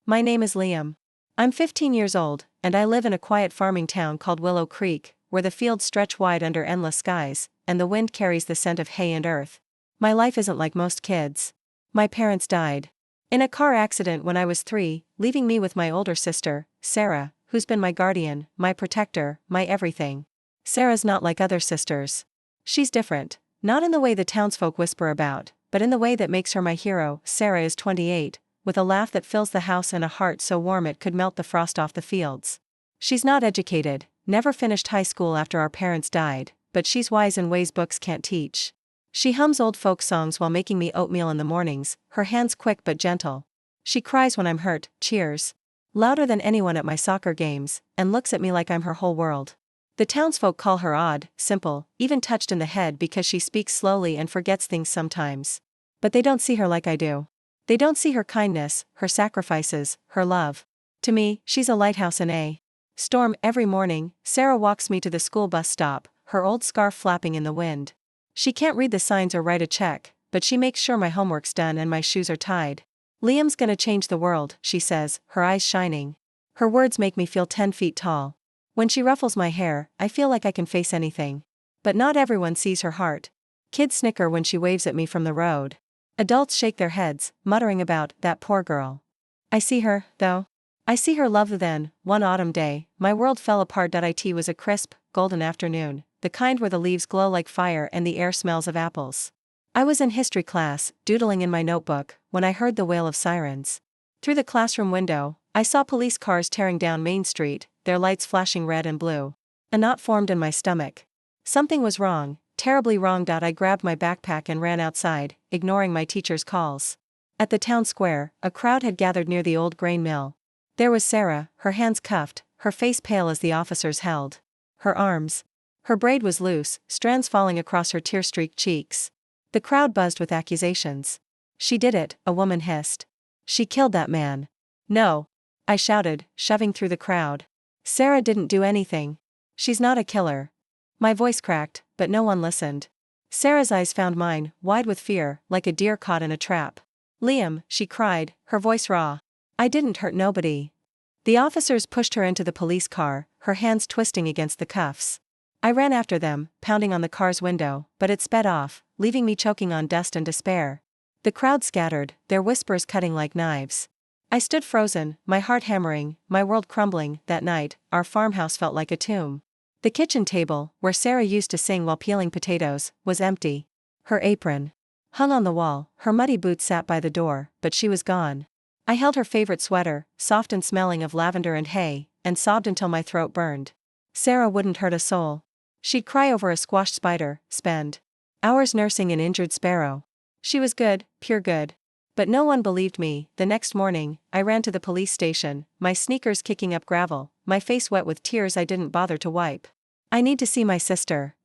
My name is Liam. I'm 15 years old, and I live in a quiet farming town called Willow Creek, where the fields stretch wide under endless skies, and the wind carries the scent of hay and earth. My life isn't like most kids. My parents died in a car accident when I was 3, leaving me with my older sister, Sarah, who's been my guardian, my protector, my everything. Sarah's not like other sisters. She's different, not in the way the townsfolk whisper about, but in the way that makes her my hero. Sarah is 28, with a laugh that fills the house and a heart so warm it could melt the frost off the fields. She's not educated, never finished high school after our parents died, but she's wise in ways books can't teach. She hums old folk songs while making me oatmeal in the mornings, her hands quick but gentle. She cries when I'm hurt, cheers louder than anyone at my soccer games, and looks at me like I'm her whole world. The townsfolk call her odd, simple, even touched in the head because she speaks slowly and forgets things sometimes. But they don't see her like I do. They don't see her kindness, her sacrifices, her love. To me, she's a lighthouse in a storm. Every morning, Sarah walks me to the school bus stop, her old scarf flapping in the wind. She can't read the signs or write a check, but she makes sure my homework's done and my shoes are tied. Liam's gonna change the world, she says, her eyes shining. Her words make me feel 10 feet tall. When she ruffles my hair, I feel like I can face anything. But not everyone sees her heart. Kids snicker when she waves at me from the road. Adults shake their heads, muttering about that poor girl. I see her, though. I see her love. Then, one autumn day, my world fell apart. It was a crisp, golden afternoon, the kind where the leaves glow like fire and the air smells of apples. I was in history class, doodling in my notebook, when I heard the wail of sirens. Through the classroom window, I saw police cars tearing down Main Street, their lights flashing red and blue. A knot formed in my stomach. Something was wrong, terribly wrong. I grabbed my backpack and ran outside, ignoring my teacher's calls. At the town square, a crowd had gathered near the old grain mill. There was Sarah, her hands cuffed, her face pale as the officers held her arms. Her braid was loose, strands falling across her tear-streaked cheeks. The crowd buzzed with accusations. She did it, a woman hissed. She killed that man. No, I shouted, shoving through the crowd. Sarah didn't do anything. She's not a killer. My voice cracked, but no one listened. Sarah's eyes found mine, wide with fear, like a deer caught in a trap. Liam, she cried, her voice raw. I didn't hurt nobody. The officers pushed her into the police car, her hands twisting against the cuffs. I ran after them, pounding on the car's window, but it sped off, leaving me choking on dust and despair. The crowd scattered, their whispers cutting like knives. I stood frozen, my heart hammering, my world crumbling. That night, our farmhouse felt like a tomb. The kitchen table, where Sarah used to sing while peeling potatoes, was empty. Her apron hung on the wall, her muddy boots sat by the door, but she was gone. I held her favorite sweater, soft and smelling of lavender and hay, and sobbed until my throat burned. Sarah wouldn't hurt a soul. She'd cry over a squashed spider, spend hours nursing an injured sparrow. She was good, pure good. But no one believed me. The next morning, I ran to the police station, my sneakers kicking up gravel, my face wet with tears I didn't bother to wipe. I need to see my sister.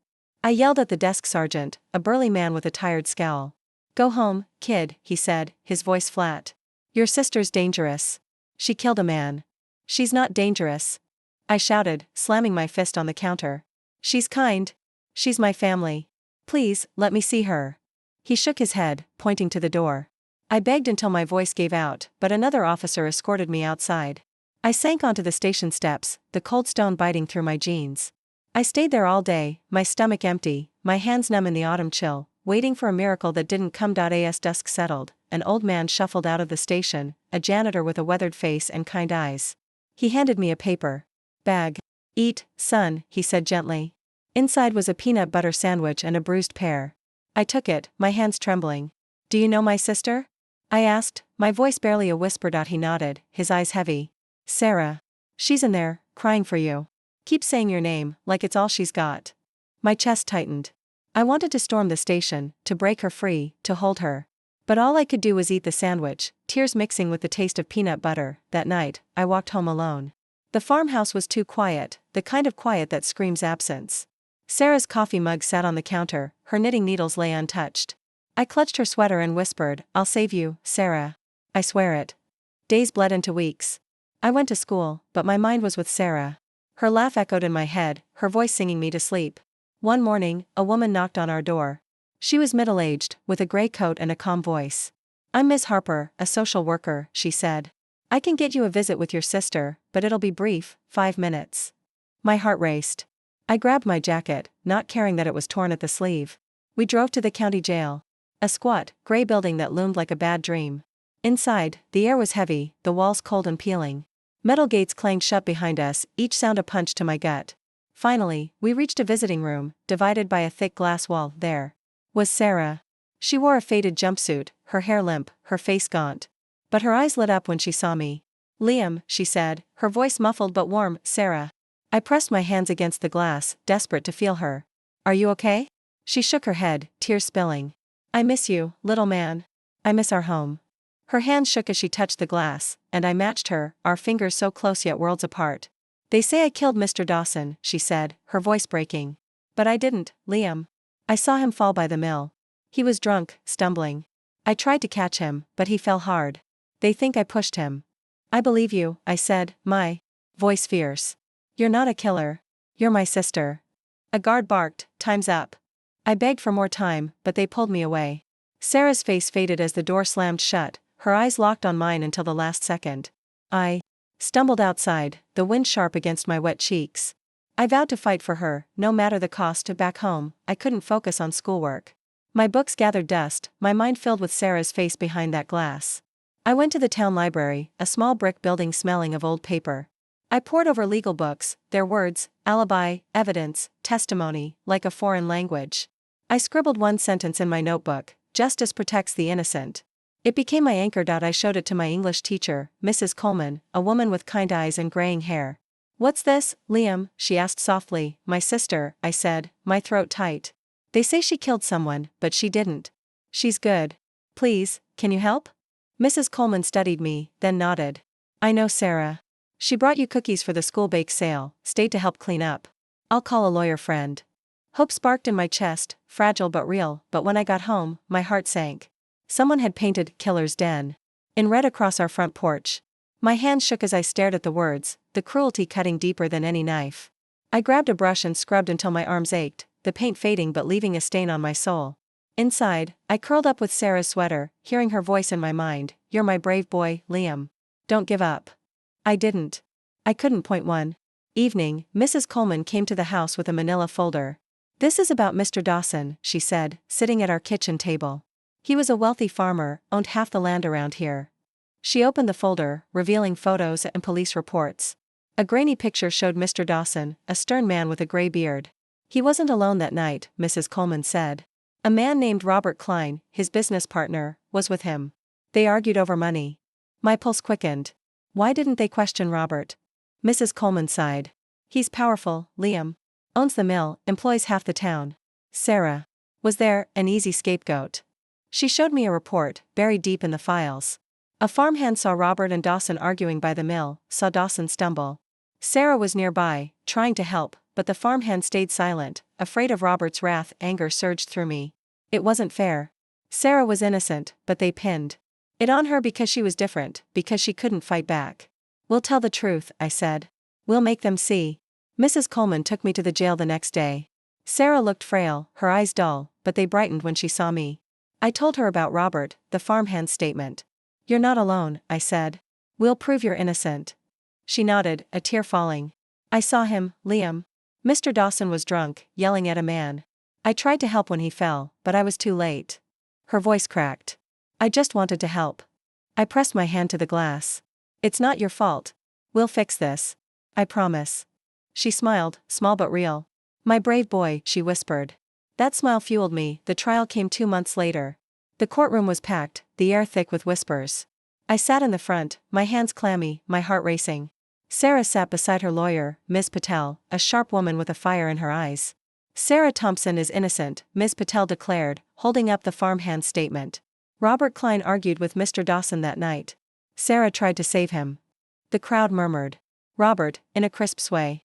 I yelled at the desk sergeant, a burly man with a tired scowl. Go home, kid, he said, his voice flat. Your sister's dangerous. She killed a man. She's not dangerous. I shouted, slamming my fist on the counter. She's kind. She's my family. Please, let me see her. He shook his head, pointing to the door. I begged until my voice gave out, but another officer escorted me outside. I sank onto the station steps, the cold stone biting through my jeans. I stayed there all day, my stomach empty, my hands numb in the autumn chill, waiting for a miracle that didn't come. As dusk settled, an old man shuffled out of the station, a janitor with a weathered face and kind eyes. He handed me a paper bag. Eat, son, he said gently. Inside was a peanut butter sandwich and a bruised pear. I took it, my hands trembling. Do you know my sister? I asked, my voice barely a whisper. He nodded, his eyes heavy. Sarah. She's in there, crying for you. Keep saying your name, like it's all she's got. My chest tightened. I wanted to storm the station, to break her free, to hold her. But all I could do was eat the sandwich, tears mixing with the taste of peanut butter. That night, I walked home alone. The farmhouse was too quiet, the kind of quiet that screams absence. Sarah's coffee mug sat on the counter, her knitting needles lay untouched. I clutched her sweater and whispered, I'll save you, Sarah. I swear it. Days bled into weeks. I went to school, but my mind was with Sarah. Her laugh echoed in my head, her voice singing me to sleep. One morning, a woman knocked on our door. She was middle-aged, with a gray coat and a calm voice. I'm Miss Harper, a social worker, she said. I can get you a visit with your sister, but it'll be brief, 5 minutes. My heart raced. I grabbed my jacket, not caring that it was torn at the sleeve. We drove to the county jail. A squat, gray building that loomed like a bad dream. Inside, the air was heavy, the walls cold and peeling. Metal gates clanged shut behind us, each sound a punch to my gut. Finally, we reached a visiting room, divided by a thick glass wall. There was Sarah. She wore a faded jumpsuit, her hair limp, her face gaunt. But her eyes lit up when she saw me. "Liam," she said, her voice muffled but warm. "Sarah." I pressed my hands against the glass, desperate to feel her. "Are you okay?" She shook her head, tears spilling. "I miss you, little man. I miss our home." Her hands shook as she touched the glass, and I matched her, our fingers so close yet worlds apart. "They say I killed Mr. Dawson," she said, her voice breaking. "But I didn't, Liam. I saw him fall by the mill. He was drunk, stumbling. I tried to catch him, but he fell hard. They think I pushed him." "I believe you," I said, my voice fierce. "You're not a killer. You're my sister." A guard barked, "Time's up." I begged for more time, but they pulled me away. Sarah's face faded as the door slammed shut, her eyes locked on mine until the last second. I stumbled outside, the wind sharp against my wet cheeks. I vowed to fight for her, no matter the cost. Back home, I couldn't focus on schoolwork. My books gathered dust, my mind filled with Sarah's face behind that glass. I went to the town library, a small brick building smelling of old paper. I pored over legal books, their words, alibi, evidence, testimony, like a foreign language. I scribbled one sentence in my notebook: "Justice protects the innocent." It became my anchor. I showed it to my English teacher, Mrs. Coleman, a woman with kind eyes and graying hair. "What's this, Liam?" she asked softly. "My sister," I said, my throat tight. "They say she killed someone, but she didn't. She's good. Please, can you help?" Mrs. Coleman studied me, then nodded. "I know Sarah. She brought you cookies for the school bake sale, stayed to help clean up. I'll call a lawyer friend." Hope sparked in my chest, fragile but real, but when I got home, my heart sank. Someone had painted "Killer's Den" in red across our front porch. My hands shook as I stared at the words, the cruelty cutting deeper than any knife. I grabbed a brush and scrubbed until my arms ached, the paint fading but leaving a stain on my soul. Inside, I curled up with Sarah's sweater, hearing her voice in my mind, "You're my brave boy, Liam. Don't give up." I didn't. I couldn't. One evening, Mrs. Coleman came to the house with a manila folder. "This is about Mr. Dawson," she said, sitting at our kitchen table. "He was a wealthy farmer, owned half the land around here." She opened the folder, revealing photos and police reports. A grainy picture showed Mr. Dawson, a stern man with a gray beard. "He wasn't alone that night," Mrs. Coleman said. "A man named Robert Klein, his business partner, was with him. They argued over money." My pulse quickened. Why didn't they question Robert? Mrs. Coleman sighed. "He's powerful, Liam. Owns the mill, employs half the town." Sarah was there, an easy scapegoat. She showed me a report, buried deep in the files. A farmhand saw Robert and Dawson arguing by the mill, saw Dawson stumble. Sarah was nearby, trying to help, but the farmhand stayed silent, afraid of Robert's wrath. Anger surged through me. It wasn't fair. Sarah was innocent, but they pinned it on her because she was different, because she couldn't fight back. "We'll tell the truth," I said. "We'll make them see." Mrs. Coleman took me to the jail the next day. Sarah looked frail, her eyes dull, but they brightened when she saw me. I told her about Robert, the farmhand's statement. "You're not alone," I said. "We'll prove you're innocent." She nodded, a tear falling. "I saw him, Liam. Mr. Dawson was drunk, yelling at a man. I tried to help when he fell, but I was too late." Her voice cracked. "I just wanted to help." I pressed my hand to the glass. "It's not your fault. We'll fix this. I promise." She smiled, small but real. "My brave boy," she whispered. That smile fueled me. The trial came 2 months later. The courtroom was packed, the air thick with whispers. I sat in the front, my hands clammy, my heart racing. Sarah sat beside her lawyer, Ms. Patel, a sharp woman with a fire in her eyes. "Sarah Thompson is innocent," Ms. Patel declared, holding up the farmhand's statement. "Robert Klein argued with Mr. Dawson that night. Sarah tried to save him." The crowd murmured. Robert, in a crisp sway.